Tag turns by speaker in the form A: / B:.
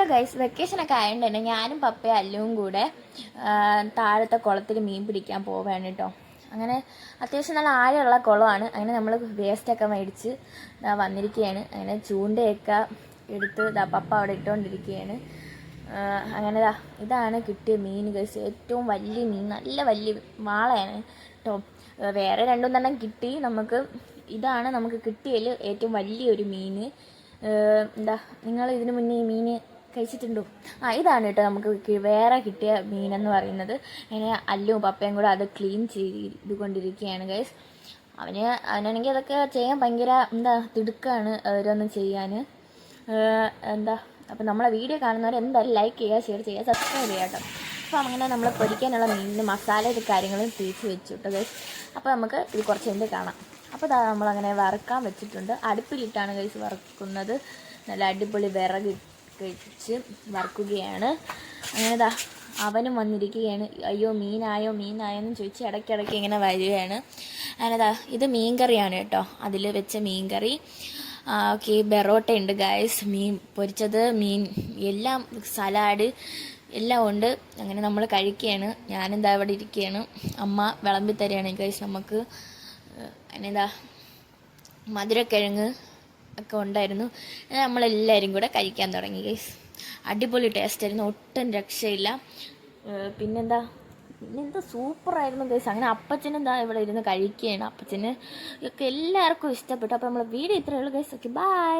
A: Hello guys, വെക്കേഷനൊക്കെ ആയതുകൊണ്ട് തന്നെ ഞാനും പപ്പയും അല്ലുവും കൂടെ താഴത്തെ കുളത്തിൽ മീൻ പിടിക്കാൻ പോവുകയാണ് കേട്ടോ. അങ്ങനെ അത്യാവശ്യം നല്ല ആഴമുള്ള കുളമാണ്. അങ്ങനെ നമ്മൾ വേസ്റ്റൊക്കെ മേടിച്ച് വന്നിരിക്കുകയാണ്. അങ്ങനെ ചൂണ്ടയൊക്കെ എടുത്ത് പപ്പ അവിടെ ഇട്ടുകൊണ്ടിരിക്കുകയാണ്. അങ്ങനെ ഇതാണ് കിട്ടിയ മീൻ ഗൈസ്. ഏറ്റവും വലിയ മീൻ, നല്ല വലിയ വാളയാണ് കേട്ടോ. വേറെ രണ്ടും തന്നെ കിട്ടി. ഇതാണ് നമുക്ക് കിട്ടിയതിൽ ഏറ്റവും വലിയൊരു മീൻ. നിങ്ങൾ ഇതിനു മുന്നേ ഈ മീൻ കഴിച്ചിട്ടുണ്ടോ? ഇതാണ് കേട്ടോ നമുക്ക് വേറെ കിട്ടിയ മീനെന്ന് പറയുന്നത്. അങ്ങനെ അല്ലും പപ്പയും കൂടെ അത് ക്ലീൻ ചെയ്തുകൊണ്ടിരിക്കുകയാണ് ഗൈസ്. അവനാണെങ്കിൽ അതൊക്കെ ചെയ്യാൻ ഭയങ്കര തിടുക്കാണ് ഓരോന്നും ചെയ്യാൻ. അപ്പം നമ്മളെ വീഡിയോ കാണുന്നവർ എന്തായാലും ലൈക്ക് ചെയ്യുക, ഷെയർ ചെയ്യുക, സബ്സ്ക്രൈബ് ചെയ്യുക കേട്ടോ. അപ്പോൾ അങ്ങനെ നമ്മൾ പൊരിക്കാനുള്ള മീനിന് മസാല കാര്യങ്ങളും തേച്ച് വെച്ചു കേട്ടോ ഗൈസ്. അപ്പോൾ നമുക്ക് ഇത് കുറച്ച് കഴിഞ്ഞ് കാണാം. അപ്പോൾ നമ്മളങ്ങനെ വറുക്കാൻ വെച്ചിട്ടുണ്ട്. അടുപ്പിലിട്ടാണ് ഗൈസ് വറുക്കുന്നത്. നല്ല അടിപൊളി വിറക് കഴിച്ച് വറുക്കുകയാണ്. അങ്ങനെ അവനും വന്നിരിക്കുകയാണ്. അയ്യോ മീനായോ എന്ന് ചോദിച്ച് ഇടയ്ക്കിടയ്ക്ക് ഇങ്ങനെ വരികയാണ്. അങ്ങനെ ഇത് മീൻ കറിയാണ് കേട്ടോ, അതിൽ വെച്ച മീൻ കറി. ഓക്കെ, ബെറോട്ട ഉണ്ട് ഗൈസ്, മീൻ പൊരിച്ചത്, മീൻ എല്ലാം, സലാഡ് എല്ലാം ഉണ്ട്. അങ്ങനെ നമ്മൾ കഴിക്കുകയാണ്. ഞാനെന്താ ഇവിടെ ഇരിക്കുകയാണ്. അമ്മ വിളമ്പി തരികയാണ് ഗൈസ് നമുക്ക്. അങ്ങനെ മധുരക്കിഴങ്ങ് ഒക്കെ ഉണ്ടായിരുന്നു. നമ്മളെല്ലാവരും കൂടെ കഴിക്കാൻ തുടങ്ങി ഗൈസ്. അടിപൊളി ടേസ്റ്റായിരുന്നു, ഒട്ടും രക്ഷയില്ല. പിന്നെന്താ സൂപ്പറായിരുന്നു ഗൈസ്. അങ്ങനെ അപ്പച്ചനെന്താ ഇവിടെ ഇരുന്ന് കഴിക്കുകയാണ്. അപ്പച്ചന് ഒക്കെ എല്ലാവർക്കും ഇഷ്ടപ്പെട്ടു. അപ്പോൾ നമ്മൾ വീഡിയോ ഇത്രയേ ഉള്ളൂ ഗൈസ്. Okay, by.